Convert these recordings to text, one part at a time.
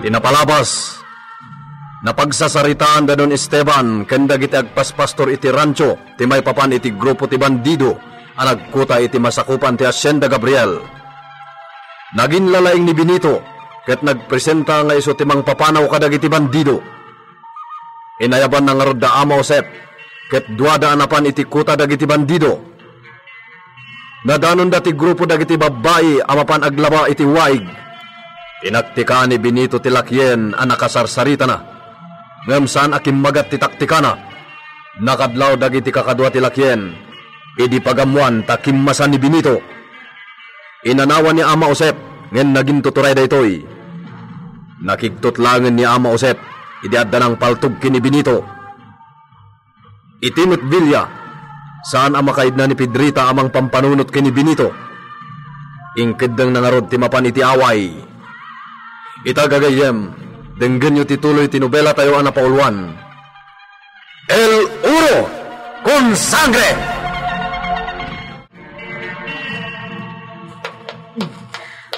Pinapalabas napagsasaritaan danon Esteban ken dagiti agpaspastor iti rancho ti may papan iti grupo ti bandido ang nagkuta iti masakupan ti Hacienda Gabriel. Naging lalaing ni Benito ket nagpresenta nga iso ti mangpapanaw kadagiti bandido. Inayaban ng Rodda Ama Josep ket duada anapan iti kuta dagiti bandido. Nadanon dati grupo dagiti babae amapan aglaba iti waig. Inaktika ni Benito ti lakyen ang nakasarsarita na. Ngem saan akim magat ti taktika na. Nakadlaw dagiti kakadwa ti lakyen. Idi pagamuan takim masan ni Benito. Inanawan ni Ama Josep ngem naging tuturay daytoy. Nakigtutlangan ni Ama Josep idi adda ng paltug kini Benito. Itinut Villa, saan ang makaid na ni Pedrita amang pampanunot kini Benito. Ingkidang nangarod ti mapan iti away. Itagagayem, denggan nyo tituloy tinubela tayo ana paulwan. El Uro con Sangre!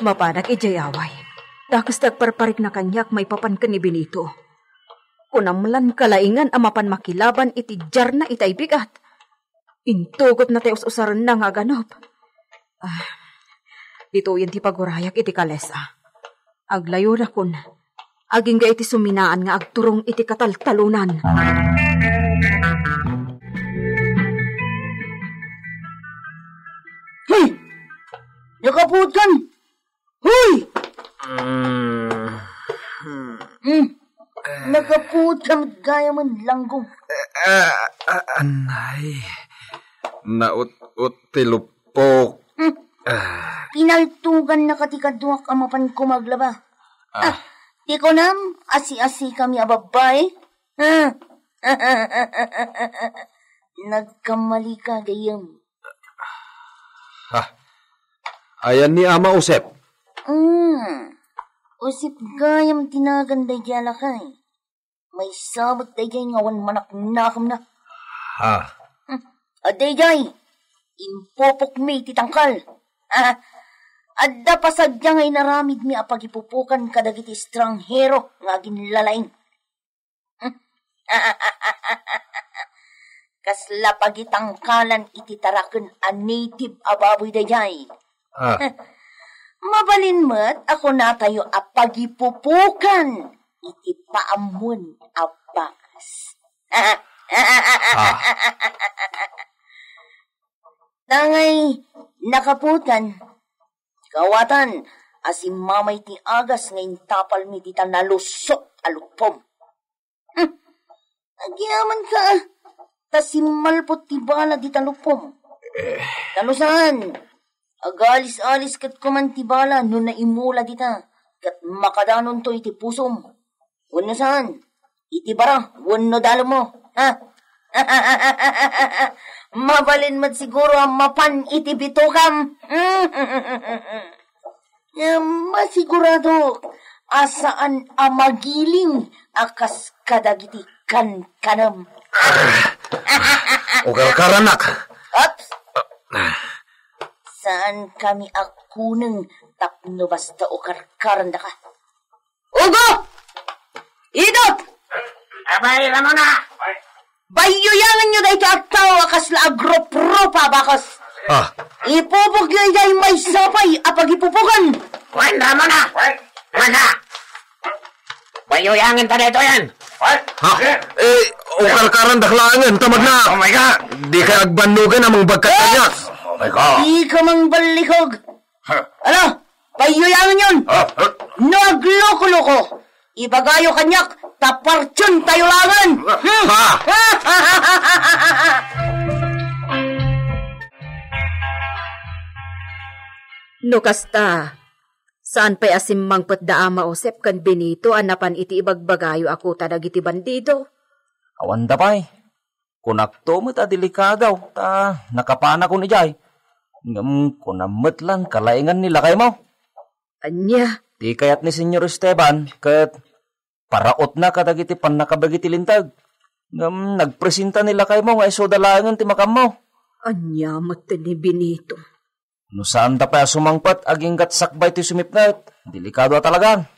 Mapanak ijay away. Dakas dagparparik na kanyak may papan ka ni Benito. Kunamlan kalaingan amapan makilaban iti jar na itay bigat. Intugot na tayo usaran na nga ganop. Dito yan ti pagurayak iti kalesa. Aglayo na kun. Aging ga iti suminaan nga agturong iti kataltalunan. Hey! Nakaput kan! Hoy! Nakaput kan gaya man langgong. Anay, naut-ut ti lupok. Pinaltugan na katikaduak amapan ko maglaba. Di ko nam, asi-asi kami ababay. Nagkamali ka gayam. Ayan ni Ama Josep. Usip gayam tinagan day gyala kay. May sabot day jay ngawan manak nakam na. Aday jay, impopok mi titangkal. Adda pasadya ngay naramid mi apagipupukan kadagiti estranghero nga ginlalaing. Kasla pagitangkalan iti taraken a native ababoy dayay. Mabalin met ako natayo apagipupukan iti paamun abakas. Tangay nakaputan kawatan asim mamay ti agas ngayon tapal mi ti nalusot alupom. Agyaman ka tasimalpot ti bala di talupom. Talusan agalis-alis kat kuman ti bala no naimula dita kat makadanon to iti pusom. Wano saan? Iti bara, wano dalo mo. Mabalin mat siguro ang mapan iti bitukam. Masigurado asaan amagiling akas kadagiti kanam. Ugal-karanak. Ops! Saan kami akuneng tapno basta ukar-karanda ka? Ugo! Idot! Abay, mo na! Bayuyangan nyo dahi at tao akas la agro-propa bakas. Ipupog nyo dahi may sapay apag ipupukan. Wanda mo na! Wanda! Bayuyangan ta dito yan! Ukal-karan daklangan, tamad na! Oh my God! Di ka agbandugan amang bagkat kanya. Oh my God! Di ka mang balikog. Ano? Bayuyangan yun! Nagloko-loko! Ibagayo kanyak, tapartyon tayo langan! No kasta, saan pa'y asim mangpet da Ama Josep kan Benito anapan iti ibagbagayo ako tadag iti bandido? Awan da pa'y. Kunakto mo't delikadaw, ta nakapana ko ni Jay. Ngam kunamot lang kalaingan nila kay mo. Anya? Di kayat ni Senyor Esteban, kat paraot na kadagiti pan nakabagiti lintag. Ngam nagpresenta nila kay mo nga iso dalangan ti makam mo. Anya mat ni Benito. No saan da pa sumangpat aging gatsakbay ti sumipnat. Delikado talaga.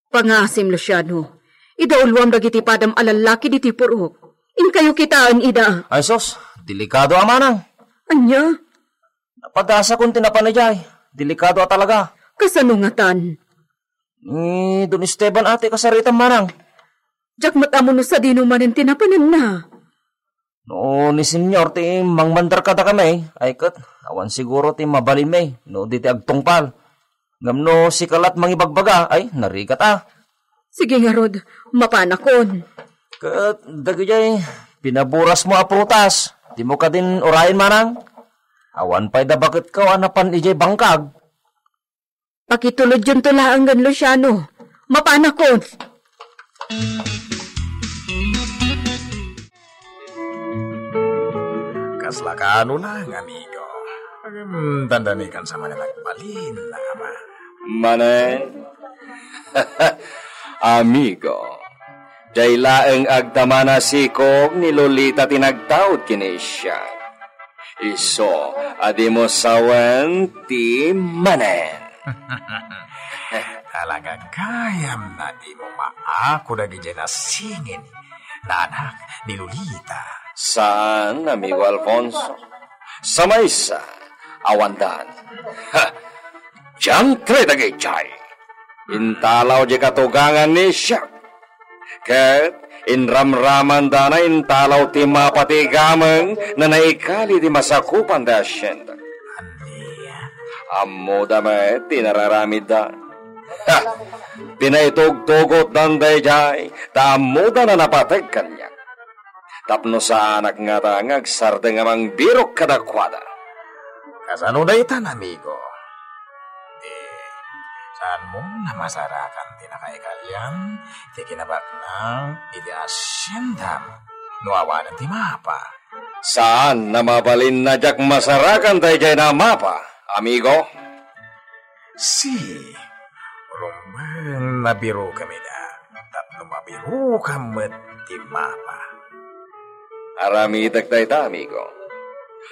Pangasim, Luciano. Idaulwam dagiti padam alalaki diti purok. In kayo kitaan, ida. Ay sos, delikado amanang. Anya? Napadasa kong tinapanayay. Delikado talaga. Kasanungatan. Don Esteban ate kasaritan manang. Jak matamo no sa dinumanin tinapanan na. No ni senyor ti mangmandar kada kami. Ay kat, awan siguro ti mabalin may. No di ti agtungpal. Ngamno si kalat mangibagbaga. Ay, narigat Sige nga, Rod. Mapanakon. Kat, dagayay, pinaburas mo prutas. Di mo ka din urayin manang. Awan pa'y da bakit ka anapan ijay bangkag. Pakitulod yun tulaang gan, Luciano. Mapanakon. Kaslakano lang, amigo. Dandanikan sa manilagbalin na ama. Manen? Amigo, jay laeng agtamana sikog ni Lolita tinagtaod kini siya. Iso, adi mo sawen ti manen. Talaga kayam na di mo maako na gidya na singin na anak ni Lolita. Saan, amigo Alfonso? Sa maysa, awandan. Diyantre dagay jay. Intalaw di katugangan ni siya. Ket inramraman da na intalaw ti mapatigamang na naikali di masakupan da asyenda. Ammo da may tinararamid da. Pinaitugtugot dan day jay. Ta ammo da na napatag kanya. Tapno sa anak nga ta ngagsarda nga mang birok kadakwada. Kasano na itan, amigo? Saan mo na masarakan tinakaikalyan, ti kinabaknang iti asyendam, nuawanan ti mapa. Saan na mabalin na jak masarakan tayo jay na mapa, amigo? Rumbang nabiru kami da, tapno mabiru kamet ti mapa. Aramitak tayo amigo.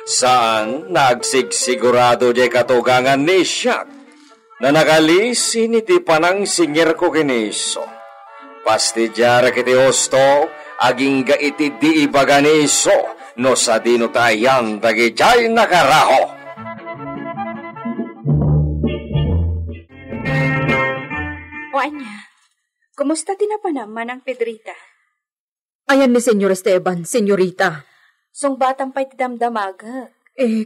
Saan nagsigsigurado jay katugangan ni siyak na nakalisi ni ti panang singir ko kiniso. Pasti jara kiti hosto, aging ga iti di ibaga niso, no sa dino tayan dagi jay nakaraho. O anya, kumusta tinapanaman ang Pedrita? Ayan ni Senyor Esteban, Senyorita. Song batang pa'y damdamaga.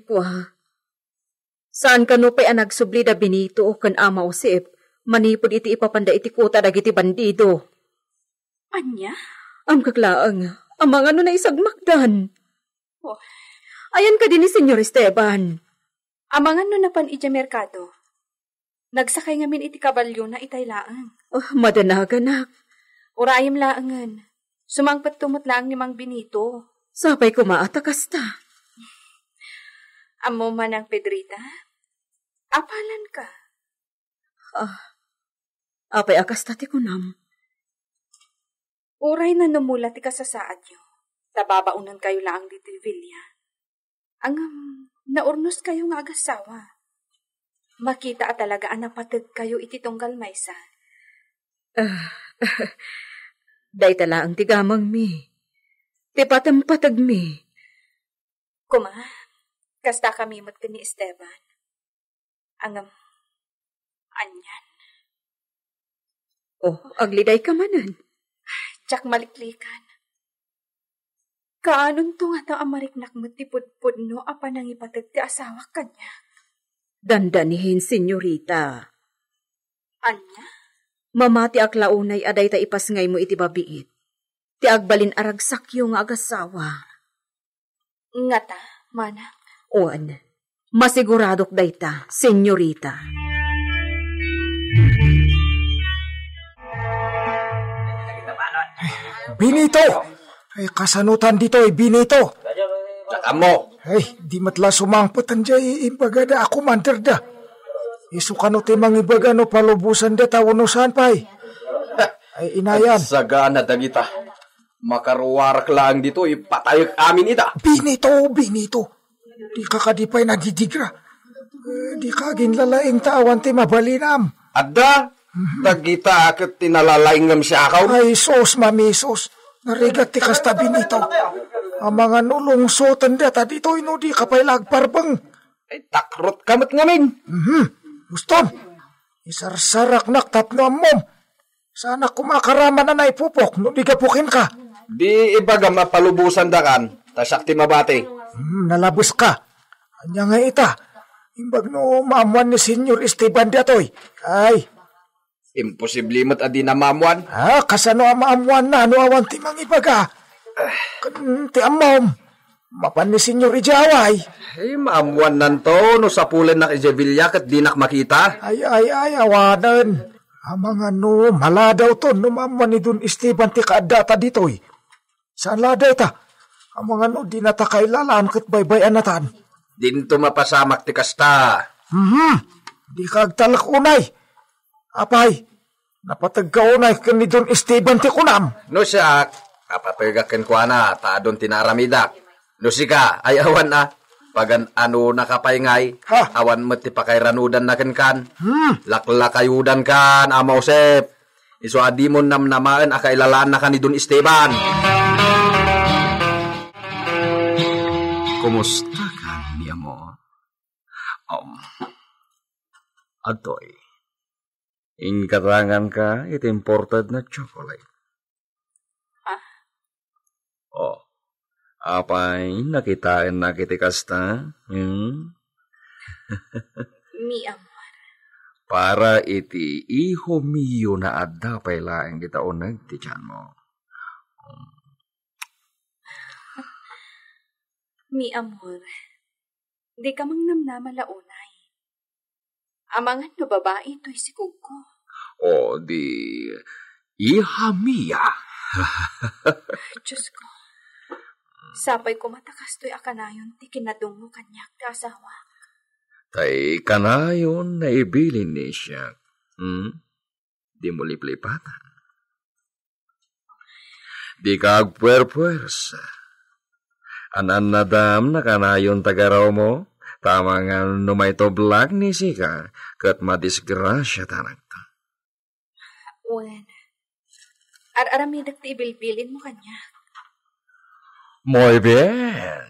Kwa. Saan ka no pa'y anagsubli da Benito o kan ama usip, manipod iti ipapanda iti kuta dagiti bandido. Anya? Ang kaklaang, amang ano na isagmakdan. Oh. Ayan ka din ni Senyor Esteban. Amang ano na pan iti merkado. Nagsakay ngamin iti kabalyo na itay laang. Oh, madanagan. Urayim laangan. Sumangpat tumot lang ni Mang Benito. Sapay kumaatakas ta. Amo man ang Pedrita? Apalan ka? Apay akas tati kunam. Uray na namula ti kasasaad nyo. Tababaunan kayo lang dito Villa. Ang naurnos kayo nga agasawa. Makita talaga anapatid kayo iti tunggal maysa. Day tala ang tigamang mi. Tipatampatag mi. Kuma, kasta kami mat ni Esteban. Angam, anyan. Oh, agliday ka manan. Tsak maliklikan. Kaanon to nga ang amariknak mo tipudpud no apa nang ipatid ti asawa kanya. Dandanihin, senyorita. Anya? Mamati aklaunay aday ta ipasngay mo iti babiit. Ti agbalin aragsakyo nga agasawa. Ngata, mana? Oan, masiguradok dayta, senyorita. Benito! Ay, kasanutan dito ay Benito. Saka mo. Ay, di matla sumangpatan dyan imbagada ako manter da. Isukano timang ibagano palubusan da tawanusan pa ay. Ay, inayan. Sagana dagita. Makaruwarak lang dito, ipatayag amin ita. Benito. Di ka kadipay nadidigra. Di ka ginlalaing tawan ti mabalinam. Adda, Tagita ket tinalalaingam siya akaw. Ay, sos, mami, sos. Narigat ti kasta Benito. Ang mga nulungsotan data dito, di kapay lagparbang. Ay, takrot kamat ngamin. Guston, isarsarak naktap no amom. Sana kumakarama na naipupok, no di kapukin ka. Di ibaga mapalubusan dakan, tasak ti mabati. Nalabos ka. Anya nga ita. Imbag no maamuan ni Senyor Esteban datoy. Ay. Imposible mo't adi na maamuan. Kasano ang maamuan na, ano awan ti mangibaga. Ti amom. Mapan ni Senyor Ijaway. Ay, maamuan nanto, no sa pulen na Ijevilla kat di nak makita. Ay, awanan. Ang mga maladaw to, maamuan ni Don Esteban ti kaadata ditoy. Saan laday ta? Ang mga di natakailalaan kat baybayan natan. Dinto mapasamak ti kasta. Di kagtalak unay. Apay, napatag ka unay kan ni Don Esteban ti kunam. No siya, kapatagakin ko na, taadon tinaramidak. No sika, ay awan na. Pagan ano nakapaingay, awan mo ti pakairanudan na kan. Laklakayudan kan, amausep. Iso adimon namnamaan akailalaan na kan ni Don Esteban. Kumusta ka, niya mo? Atoy, ingkatangan ka, it imported na chocolate. Apay, nakitain na kitikasta? Mi amor. Para iti iho miyo na adda pay laeng kita unag ti tiyan mo. Mi amor, di ka mang namnama launay. Amangan no babae to'y si Kuko. O di iha miya. Diyos ko, sapay ko matakas to'y akanayon ti kinadong mo kanyak ti asawa. Tay kanayon na ibilin ni siya. Di mo liplipatan. Di ka agpuer-puersa. Anan na dam na kanayon tagaraw mo, tama nga numay toblag ni sika, kat madisgrasya tanak ta. Wen, aramidak ti ibilbilin mo kanya. Muy bien.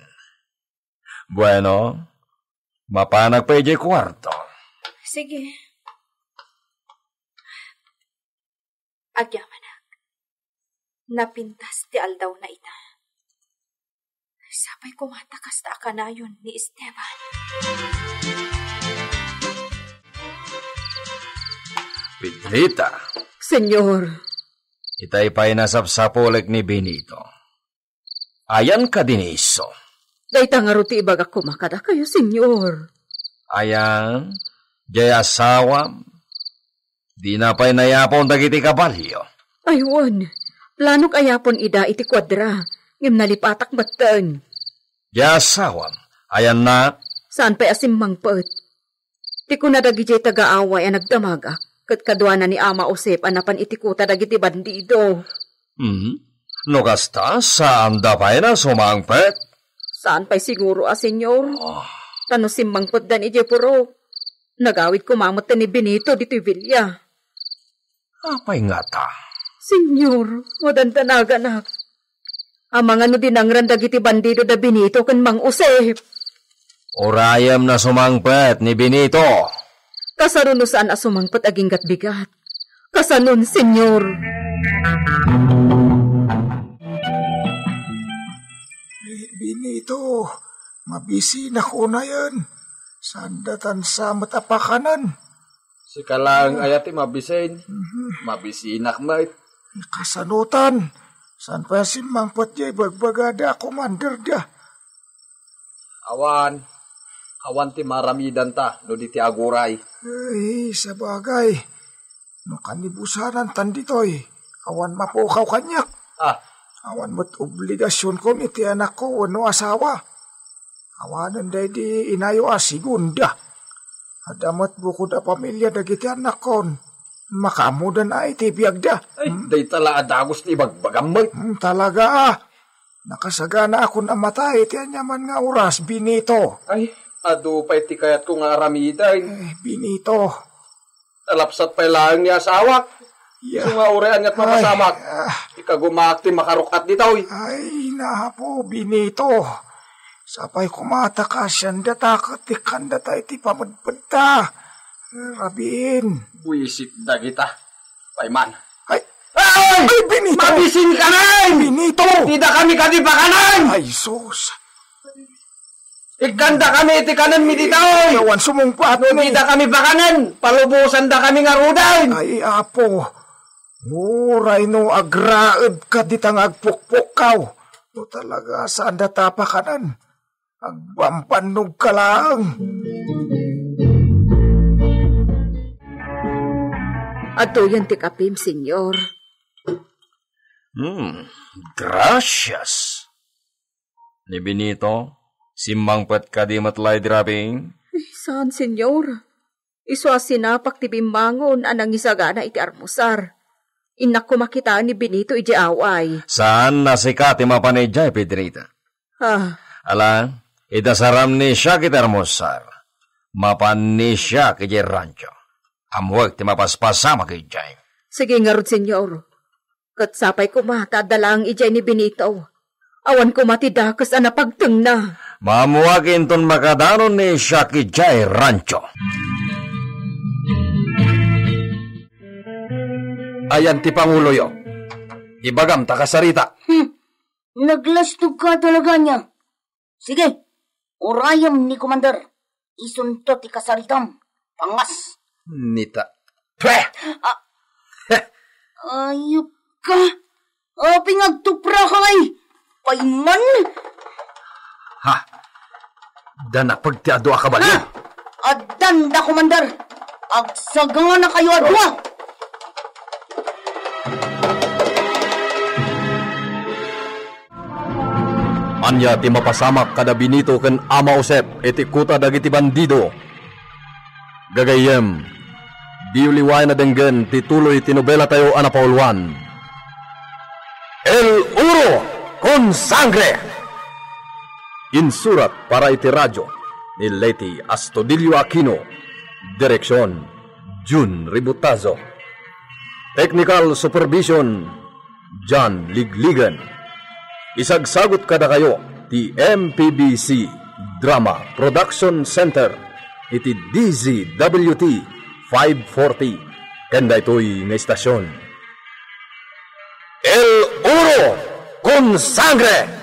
Bueno, mapanag pa ijay kwarto. Sige. Agyamanak, napintas ti aldaw na ita. Sapay kumatakas ta akanayon ni Esteban. Benita. Senyor. Itay pa'y nasapsapulik ni Benito. Ayan ka diniso. Day tangaruti ibaga kumakada kayo, senyor. Ayan, jay asawam. Di na pa'y nayapon dagiti kabalyo. Aywan, planok ayapon ida iti kwadra. Ngim nalipatak batan. Jay asawam. Ayan na. Saan pa'y asim mangpet? Ti ko na dagi jay taga-away ang nagdamaga. Kat kadwa na ni Ama Osep anapan itikuta dagiti bandido. No kasta, saan da pa'y na sumangpet? Saan pa'y siguro, senyor? Tano simmangpet dan ije puro. Nagawid kumamot ni Benito dito Villa. Apay nga ta? Senyor, madantanaga na. Amang ano dinangran dagiti bandido da Benito kan Mang Osep. Orayam na sumangpet ni Benito. Kasaruno saan asumangpet aging gatbigat. Kasanon, senyor. Benito, mabisi na ko na yan. Sandatan sa matapakanan. Si kalang ayati mabisin. Mabisinak mo. Kasanutan. San pa simangpot jay bagbagada commander da. Awan ti maramidan ta. No di ti aguray. Ay, sabagay. No kanibusanan tanditoy. Awan mapukaw kanyak. Awan mo't obligasyon ko iti anak ko no asawa. Awanan day di inayo asigunda. Adamat bukod a pamilya dagiti anak kon. Makamudan ay iti biyagda. Ay, day tala adagos ti bagbagamay. Talaga nakasagana akong amatay iti anyaman nga oras, Benito. Ay, adu pa iti kayat ko nga aramiday. Benito. Talapsat pa lang niya sa awak. Yeah. So nga urean nga't mapasamak. Ikagumak ti makarukat dito. Ay, napo, Benito. Sapay kumata ka siyan datakot ti kanda tayo ti pamadpad. Rabin. Buisit da kita. Payman. Ay, Benito! Mabising ka na! Benito! Tida kami kadipakanan! Ay, sus. Ikanda kami iti kanan mi ditaw. Yawan sumungpat. Tida kami bakanan. Palubusan da kami nga rudan. Ay, apo. Uray no agraed ka ditang agpukpukaw. No talaga saan datapa kanan. Agbampanog ka lang. Ato yan ti kapim, senyor. Gracias. Ni Benito, simbangpat ka di matlay drabing? Saan, senyor? Iso sinapak ti bimbangon anang isagana iti armusar. Inak ko makita ni Benito iti away. Saan nasika ti mapanedya, Pedrita? Ala, itasaram ni siya kiti armusar. Mapan ni siya kiti rancho. Amwag ti mapaspasama kiti jay. Sige nga rod, senyor. Katsapay ko matadalang ijay ni Benito. Awan ko matidakas na pagteng na. Mamuwagin ton makadanon ni siya kiti jay rancho. Ayan ti Pangulo yo. Ibagam takasarita. Naglastog ka talaga niya. Sige, urayam ni Commander. Isunto ti kasaritam. Pangas. Nita. Ayop ka. Pingagtupra ka ngay. Payman. Dana pagtiado ka bali. Adan da, Commander. Agsagangan na kayo adwa. Anya ti mapasamak kada Benito ken Ama Josep iti kuta dagiti bandido. Gagayem, di uliway na denggen ti tuloy ti nobela tayo anapauluan. El Uro con Sangre! Insurat para iti radyo ni Leti Astudillo Aquino. Direksyon, Jun Ributazo. Technical Supervision, John Ligligan. Isagsagot kada kayo ti MPBC Drama Production Center iti DZWT 540 kanda ito'y nga istasyon. El Uro con Sangre!